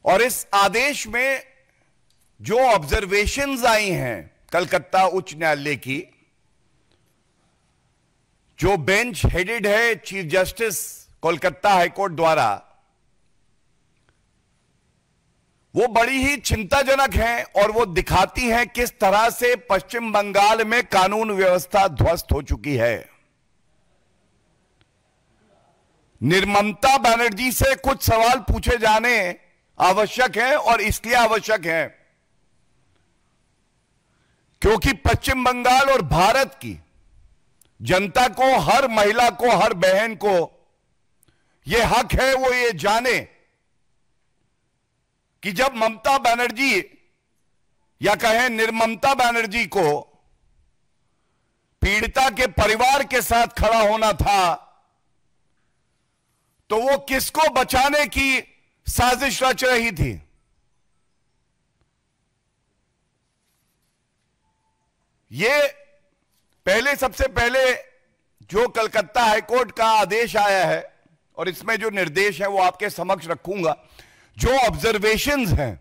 और इस आदेश में जो ऑब्जर्वेशंस आई हैं कलकत्ता उच्च न्यायालय की, जो बेंच हेडेड है चीफ जस्टिस कोलकाता हाईकोर्ट द्वारा, वो बड़ी ही चिंताजनक हैं और वो दिखाती हैं किस तरह से पश्चिम बंगाल में कानून व्यवस्था ध्वस्त हो चुकी है। निर्ममता बनर्जी से कुछ सवाल पूछे जाने आवश्यक है, और इसलिए आवश्यक है क्योंकि पश्चिम बंगाल और भारत की जनता को, हर महिला को, हर बहन को यह हक है वो ये जाने कि जब ममता बनर्जी या कहें निर्ममता बनर्जी को पीड़िता के परिवार के साथ खड़ा होना था, तो वो किसको बचाने की साजिश रच रही थी। ये सबसे पहले जो कलकत्ता हाईकोर्ट का आदेश आया है और इसमें जो निर्देश है वो आपके समक्ष रखूंगा। जो ऑब्जर्वेशंस हैं,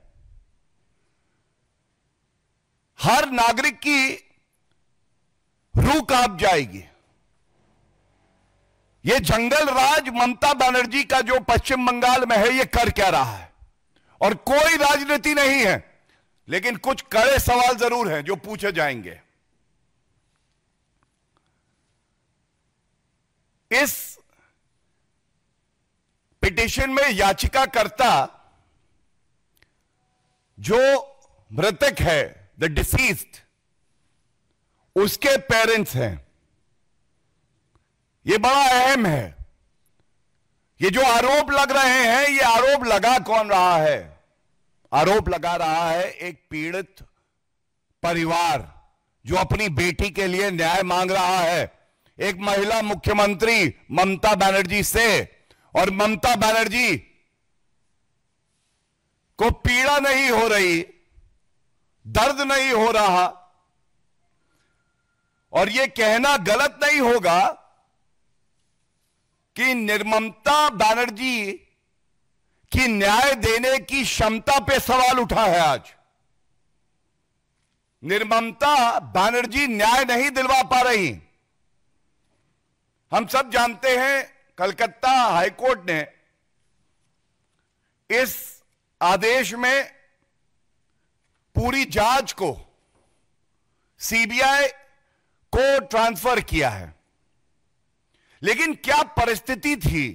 हर नागरिक की रूह कांप जाएगी। ये जंगल राज ममता बनर्जी का जो पश्चिम बंगाल में है, ये कर क्या रहा है, और कोई राजनीति नहीं है, लेकिन कुछ कड़े सवाल जरूर हैं जो पूछे जाएंगे। इस पिटीशन में याचिकाकर्ता जो मृतक है, द डिसीज्ड, उसके पेरेंट्स हैं। ये बड़ा अहम है। ये जो आरोप लग रहे हैं, ये आरोप लगा कौन रहा है? आरोप लगा रहा है एक पीड़ित परिवार जो अपनी बेटी के लिए न्याय मांग रहा है, एक महिला मुख्यमंत्री ममता बनर्जी से। और ममता बनर्जी को पीड़ा नहीं हो रही, दर्द नहीं हो रहा, और यह कहना गलत नहीं होगा कि निर्ममता बनर्जी की न्याय देने की क्षमता पे सवाल उठा है। आज निर्ममता बनर्जी न्याय नहीं दिलवा पा रही। हम सब जानते हैं कलकत्ता हाईकोर्ट ने इस आदेश में पूरी जांच को सीबीआई को ट्रांसफर किया है। लेकिन क्या परिस्थिति थी,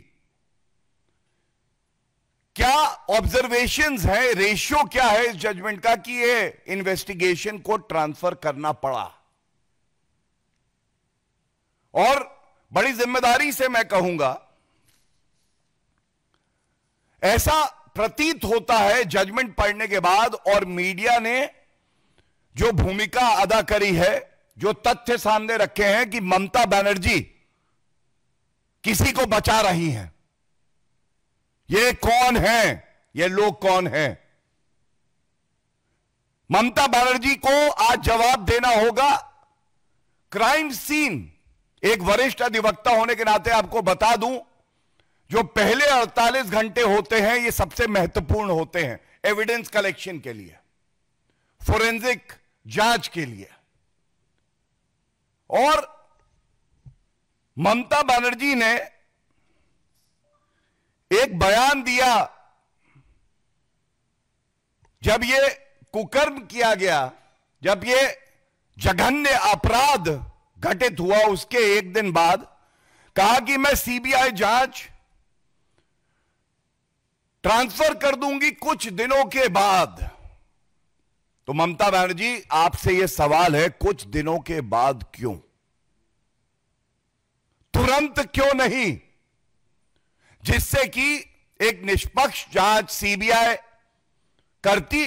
क्या ऑब्जर्वेशंस है, रेशियो क्या है इस जजमेंट का कि ये इन्वेस्टिगेशन को ट्रांसफर करना पड़ा? और बड़ी जिम्मेदारी से मैं कहूंगा, ऐसा प्रतीत होता है जजमेंट पढ़ने के बाद, और मीडिया ने जो भूमिका अदा करी है, जो तथ्य सामने रखे हैं कि ममता बनर्जी किसी को बचा रही हैं। ये कौन है? ये लोग कौन हैं? ममता बनर्जी को आज जवाब देना होगा। क्राइम सीन, एक वरिष्ठ अधिवक्ता होने के नाते आपको बता दूं, जो पहले 48 घंटे होते हैं ये सबसे महत्वपूर्ण होते हैं एविडेंस कलेक्शन के लिए, फोरेंसिक जांच के लिए। और ममता बनर्जी ने एक बयान दिया जब ये कुकर्म किया गया, जब ये जघन्य अपराध घटित हुआ, उसके एक दिन बाद कहा कि मैं सीबीआई जांच ट्रांसफर कर दूंगी कुछ दिनों के बाद। तो ममता बनर्जी, आपसे यह सवाल है, कुछ दिनों के बाद क्यों? तुरंत क्यों नहीं? जिससे कि एक निष्पक्ष जांच सीबीआई करती,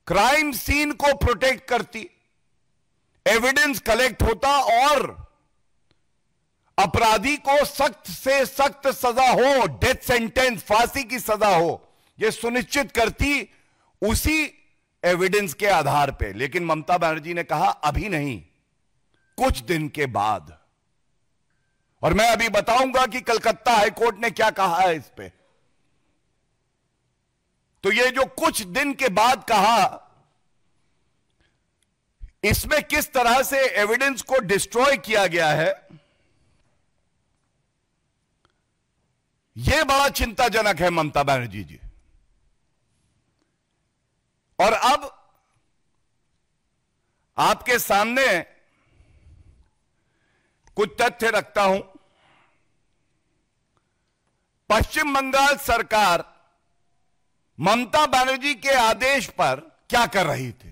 क्राइम सीन को प्रोटेक्ट करती, एविडेंस कलेक्ट होता और अपराधी को सख्त से सख्त सजा हो, डेथ सेंटेंस, फांसी की सजा हो, यह सुनिश्चित करती उसी एविडेंस के आधार पे। लेकिन ममता बनर्जी ने कहा अभी नहीं, कुछ दिन के बाद। और मैं अभी बताऊंगा कि कलकत्ता हाईकोर्ट ने क्या कहा है इस पे। तो ये जो कुछ दिन के बाद कहा, इसमें किस तरह से एविडेंस को डिस्ट्रॉय किया गया है, यह बड़ा चिंताजनक है ममता बनर्जी जी। और अब आपके सामने कुछ तथ्य रखता हूं। पश्चिम बंगाल सरकार ममता बनर्जी के आदेश पर क्या कर रही थी।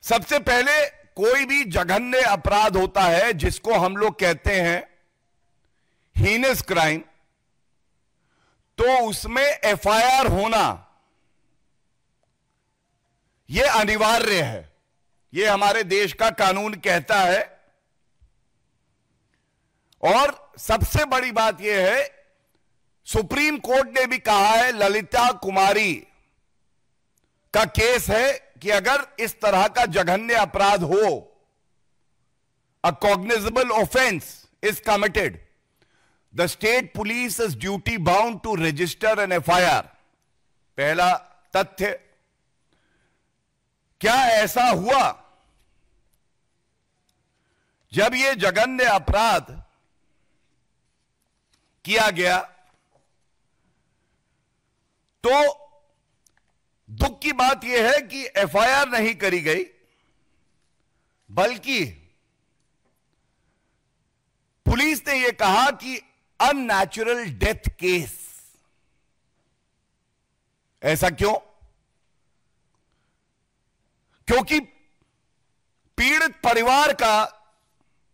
सबसे पहले, कोई भी जघन्य अपराध होता है जिसको हम लोग कहते हैं हीनस क्राइम, तो उसमें एफआईआर होना यह अनिवार्य है। यह हमारे देश का कानून कहता है। और सबसे बड़ी बात यह है, सुप्रीम कोर्ट ने भी कहा है, ललिता कुमारी का केस है कि अगर इस तरह का जघन्य अपराध हो, a cognizable offence is committed, the state police is duty bound to register an FIR. पहला तथ्य, क्या ऐसा हुआ जब यह जघन्य अपराध किया गया तो दुख की बात यह है कि एफआईआर नहीं करी गई, बल्कि पुलिस ने यह कहा कि अननेचुरल डेथ केस। ऐसा क्यों? क्योंकि पीड़ित परिवार का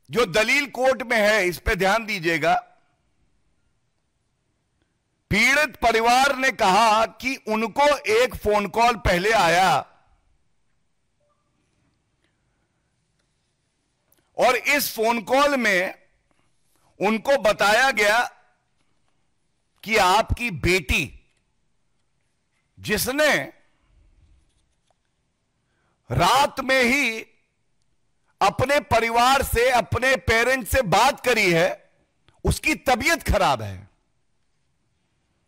जो दलील कोर्ट में है, इस पे ध्यान दीजिएगा। पीड़ित परिवार ने कहा कि उनको एक फोन कॉल पहले आया और इस फोन कॉल में उनको बताया गया कि आपकी बेटी, जिसने रात में ही अपने परिवार से, अपने पेरेंट्स से बात करी है, उसकी तबीयत खराब है।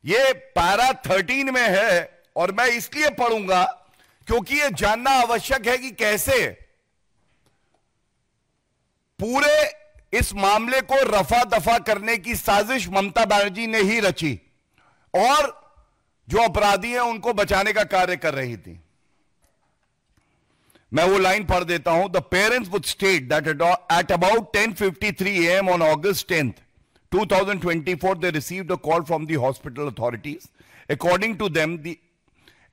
यह पैरा 13 में है और मैं इसलिए पढ़ूंगा क्योंकि यह जानना आवश्यक है कि कैसे पूरे इस मामले को रफा दफा करने की साजिश ममता बनर्जी ने ही रची और जो अपराधी हैं उनको बचाने का कार्य कर रही थी। मैं वो लाइन पढ़ देता हूं। The parents would state that at about 10:53 AM on August 10th, 2024, they received a call from the hospital authorities. According to them, the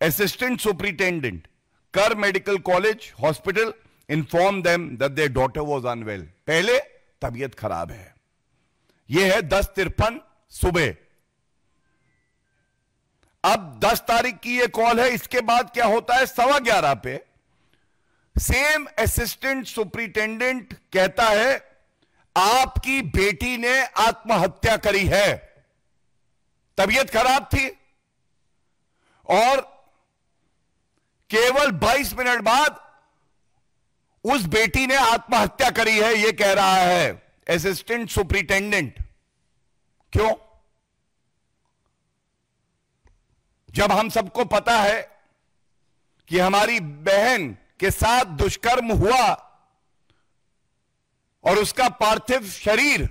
assistant superintendent, Kar Medical College Hospital, informed them that their daughter was unwell. पहले तबीयत खराब है। यह है 10:53 सुबह। अब 10 तारीख की यह कॉल है। इसके बाद क्या होता है? 11:15 पे सेम असिस्टेंट सुपरिटेंडेंट कहता है, आपकी बेटी ने आत्महत्या करी है। तबीयत खराब थी और केवल 22 मिनट बाद उस बेटी ने आत्महत्या करी है, यह कह रहा है असिस्टेंट सुपरिटेंडेंट। क्यों? जब हम सबको पता है कि हमारी बहन के साथ दुष्कर्म हुआ और उसका पार्थिव शरीर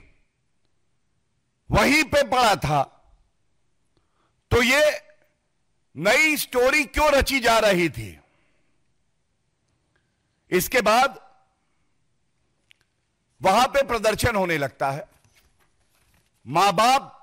वहीं पे पड़ा था, तो ये नई स्टोरी क्यों रची जा रही थी? इसके बाद वहां पे प्रदर्शन होने लगता है। मां बाप